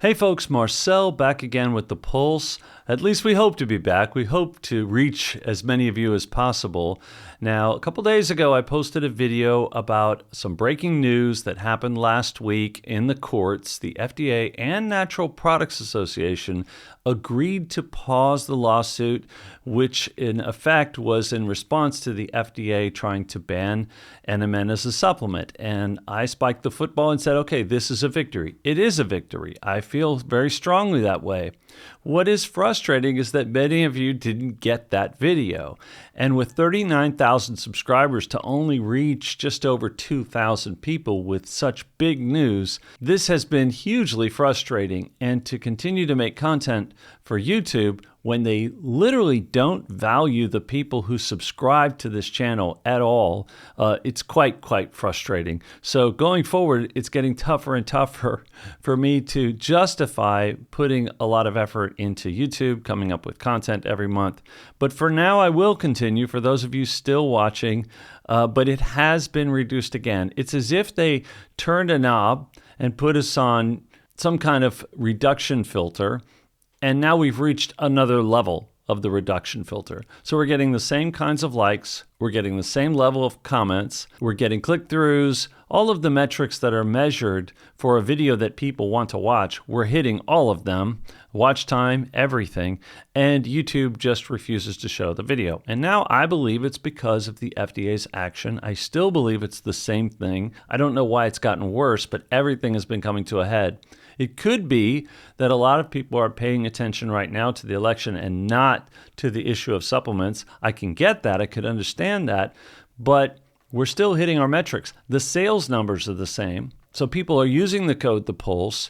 Hey folks, Marcel back again with The Pulse. At least we hope to be back. We hope to reach as many of you as possible. Now, a couple days ago, I posted a video about some breaking news that happened last week in the courts. The FDA and Natural Products Association agreed to pause the lawsuit, which in effect was in response to the FDA trying to ban NMN as a supplement. And I spiked the football and said, okay, this is a victory. It is a victory. I feel very strongly that way. What is frustrating is that many of you didn't get that video. And with 39,000 subscribers to only reach just over 2,000 people with such big news, this has been hugely frustrating. And to continue to make content for YouTube when they literally don't value the people who subscribe to this channel at all, it's quite frustrating. So going forward, it's getting tougher and tougher for me to justify putting a lot of effort into YouTube, coming up with content every month. But for now, I will continue for those of you still watching, but it has been reduced again. It's as if they turned a knob and put us on some kind of reduction filter, and now we've reached another level of the reduction filter. So we're getting the same kinds of likes, we're getting the same level of comments, we're getting click-throughs, all of the metrics that are measured for a video that people want to watch, we're hitting all of them, watch time, everything, and YouTube just refuses to show the video. And now I believe it's because of the FDA's action. I still believe it's the same thing. I don't know why it's gotten worse, but everything has been coming to a head. It could be that a lot of people are paying attention right now to the election and not to the issue of supplements. I can get that. I could understand that. But we're still hitting our metrics. The sales numbers are the same. So people are using the code ThePulse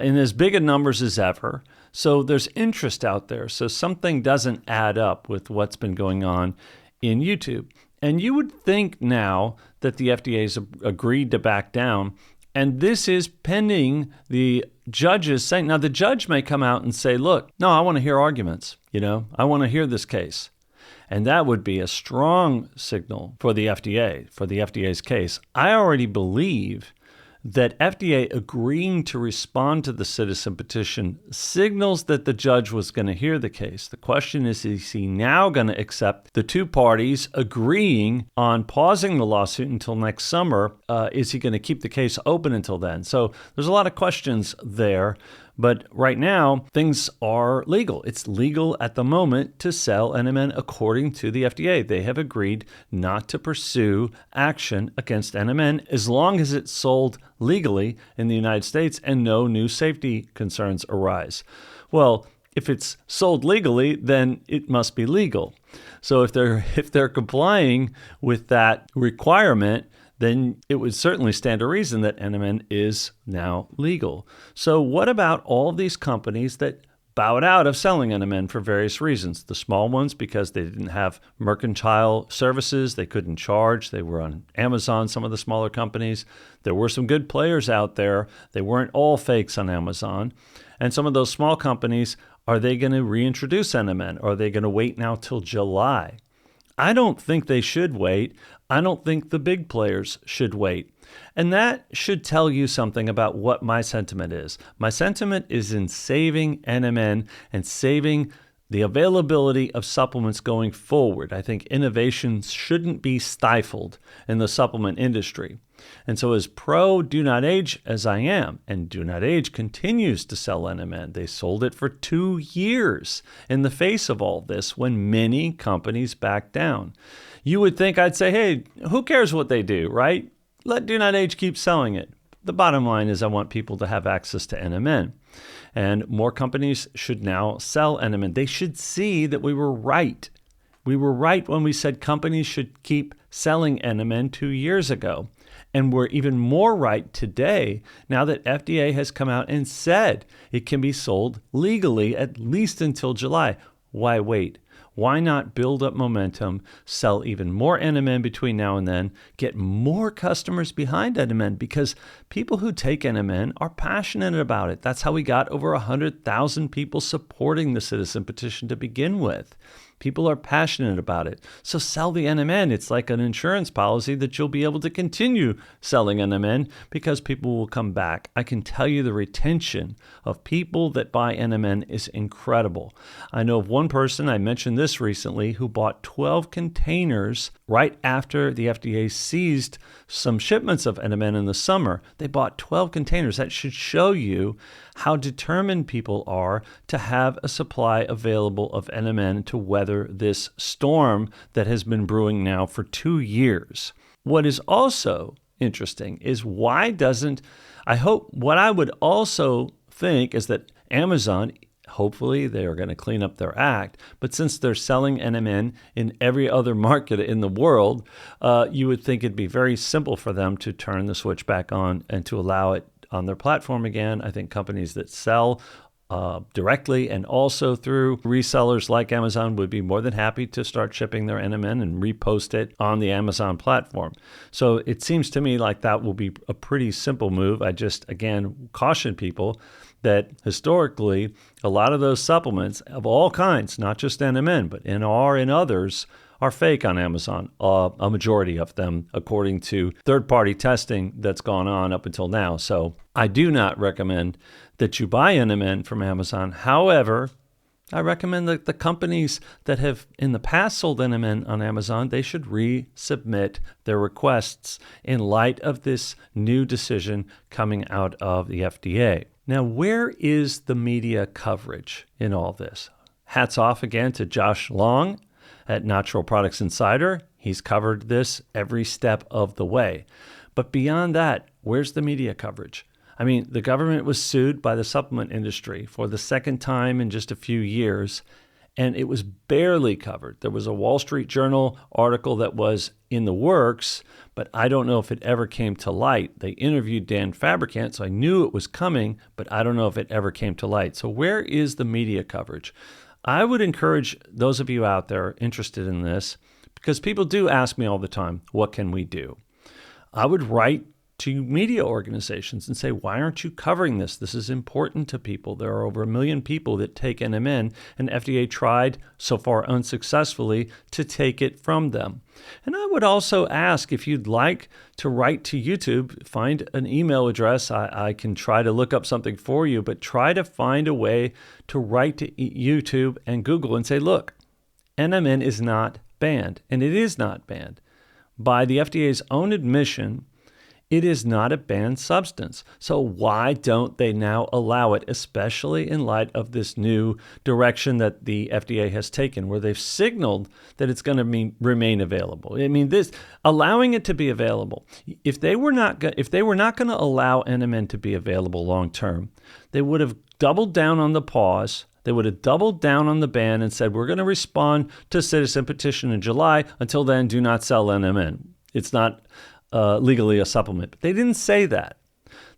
in as big a numbers as ever. So there's interest out there. So something doesn't add up with what's been going on in YouTube. And you would think now that the FDA's agreed to back down. And this is pending the judges saying, now the judge may come out and say, look, no, I want to hear arguments. I want to hear this case. And that would be a strong signal for the FDA, for the FDA's case. I already believe that FDA agreeing to respond to the citizen petition signals that the judge was going to hear the case. The question is he now going to accept the two parties agreeing on pausing the lawsuit until next summer? Is he going to keep the case open until then? So there's a lot of questions there. But right now, things are legal. It's legal at the moment to sell NMN according to the FDA. They have agreed not to pursue action against NMN as long as it's sold legally in the United States and no new safety concerns arise. Well, if it's sold legally, then it must be legal. So if they're complying with that requirement, then it would certainly stand to reason that NMN is now legal. So what about all these companies that bowed out of selling NMN for various reasons? The small ones because they didn't have mercantile services, they couldn't charge, they were on Amazon, some of the smaller companies. There were some good players out there. They weren't all fakes on Amazon. And some of those small companies, are they going to reintroduce NMN? Or are they going to wait now till July? I don't think they should wait. I don't think the big players should wait. And that should tell you something about what my sentiment is. My sentiment is in saving NMN and saving the availability of supplements going forward. I think innovation shouldn't be stifled in the supplement industry. And so as pro DoNotAge as I am, and DoNotAge continues to sell NMN. They sold it for 2 years in the face of all this when many companies backed down. You would think I'd say, hey, who cares what they do, right? Let DoNotAge keep selling it. The bottom line is I want people to have access to NMN. And more companies should now sell NMN. They should see that we were right. We were right when we said companies should keep selling NMN 2 years ago. And we're even more right today now that FDA has come out and said it can be sold legally at least until July. Why wait? Why not build up momentum, sell even more NMN between now and then, get more customers behind NMN? Because people who take NMN are passionate about it. That's how we got over 100,000 people supporting the citizen petition to begin with. People are passionate about it. So sell the NMN. It's like an insurance policy that you'll be able to continue selling NMN because people will come back. I can tell you the retention of people that buy NMN is incredible. I know of one person, I mentioned this recently, who bought 12 containers right after the FDA seized some shipments of NMN in the summer. They bought 12 containers. That should show you how determined people are to have a supply available of NMN to weather this storm that has been brewing now for 2 years. What is also interesting is what I would also think is that Amazon, hopefully they are going to clean up their act, but since they're selling NMN in every other market in the world, you would think it'd be very simple for them to turn the switch back on and to allow it on their platform again. I think companies that sell directly and also through resellers like Amazon would be more than happy to start shipping their NMN and repost it on the Amazon platform. So it seems to me like that will be a pretty simple move. I just, again, caution people that historically, a lot of those supplements of all kinds, not just NMN, but NR and others, are fake on Amazon, a majority of them, according to third-party testing that's gone on up until now. So I do not recommend that you buy NMN from Amazon. However, I recommend that the companies that have in the past sold NMN on Amazon, they should resubmit their requests in light of this new decision coming out of the FDA. Now, where is the media coverage in all this? Hats off again to Josh Long at Natural Products Insider. He's covered this every step of the way. But beyond that, where's the media coverage? I mean, the government was sued by the supplement industry for the second time in just a few years, and it was barely covered. There was a Wall Street Journal article that was in the works, but I don't know if it ever came to light. They interviewed Dan Fabricant, so I knew it was coming, but I don't know if it ever came to light. So where is the media coverage? I would encourage those of you out there interested in this, because people do ask me all the time, what can we do? I would write to media organizations and say, why aren't you covering this? This is important to people. There are over 1 million people that take NMN, and FDA tried, so far unsuccessfully, to take it from them. And I would also ask if you'd like to write to YouTube, find an email address. I can try to look up something for you, but try to find a way to write to YouTube and Google and say, look, NMN is not banned, and it is not banned. By the FDA's own admission, it is not a banned substance. So why don't they now allow it, especially in light of this new direction that the FDA has taken, where they've signaled that it's going to remain available? I mean, this allowing it to be available. If they were not going to allow NMN to be available long term, they would have doubled down on the pause. They would have doubled down on the ban and said, we're going to respond to citizen petition in July. Until then, do not sell NMN. It's not legally a supplement. But they didn't say that.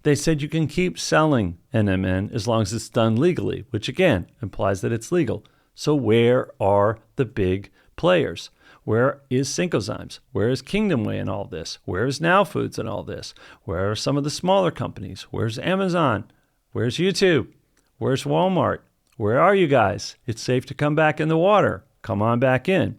They said you can keep selling NMN as long as it's done legally, which again implies that it's legal. So where are the big players? Where is Syncozymes? Where is Kingdom Way in all this? Where is Now Foods in all this? Where are some of the smaller companies? Where's Amazon? Where's YouTube? Where's Walmart? Where are you guys? It's safe to come back in the water. Come on back in.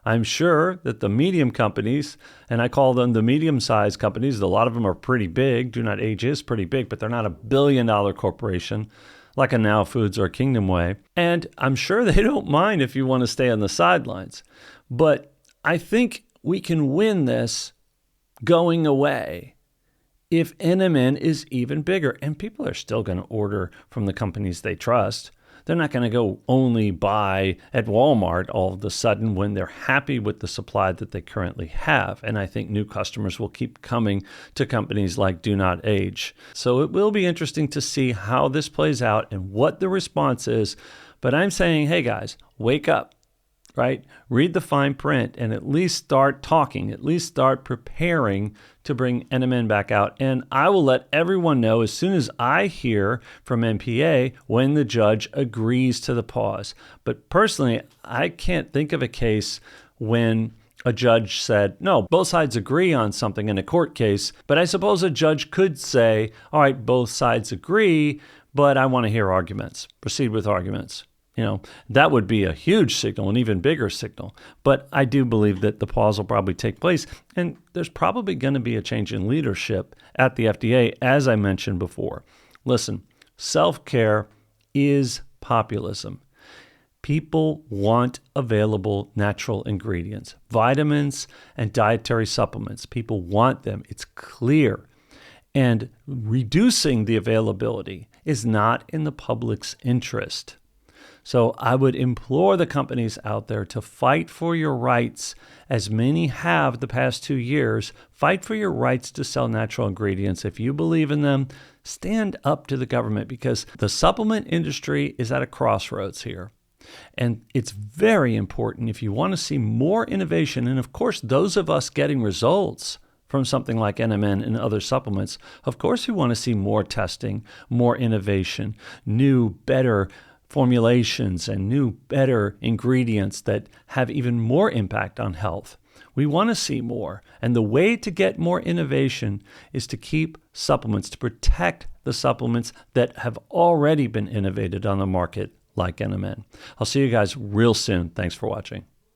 I'm sure that the medium companies, and I call them the medium-sized companies, a lot of them are pretty big. DoNotAge is pretty big, but they're not a billion-dollar corporation like a Now Foods or Kingdom Way. And I'm sure they don't mind if you want to stay on the sidelines. But I think we can win this going away if NMN is even bigger. And people are still going to order from the companies they trust. They're not going to go only buy at Walmart all of a sudden when they're happy with the supply that they currently have. And I think new customers will keep coming to companies like DoNotAge. So it will be interesting to see how this plays out and what the response is. But I'm saying, hey guys, wake up, right? Read the fine print and at least start talking, at least start preparing to bring NMN back out. And I will let everyone know as soon as I hear from MPA when the judge agrees to the pause. But personally, I can't think of a case when a judge said, no, both sides agree on something in a court case, but I suppose a judge could say, all right, both sides agree, but I want to hear arguments. Proceed with arguments. that would be a huge signal, an even bigger signal. But I do believe that the pause will probably take place, and there's probably going to be a change in leadership at the FDA, as I mentioned before. Listen, self-care is populism. People want available natural ingredients, vitamins and dietary supplements. People want them. It's clear. And reducing the availability is not in the public's interest. So I would implore the companies out there to fight for your rights, as many have the past 2 years. Fight for your rights to sell natural ingredients. If you believe in them, stand up to the government, because the supplement industry is at a crossroads here. And it's very important if you want to see more innovation. And of course, those of us getting results from something like NMN and other supplements, of course, we want to see more testing, more innovation, new, better formulations, and new, better ingredients that have even more impact on health. We want to see more. And the way to get more innovation is to keep supplements, to protect the supplements that have already been innovated on the market, like NMN. I'll see you guys real soon. Thanks for watching.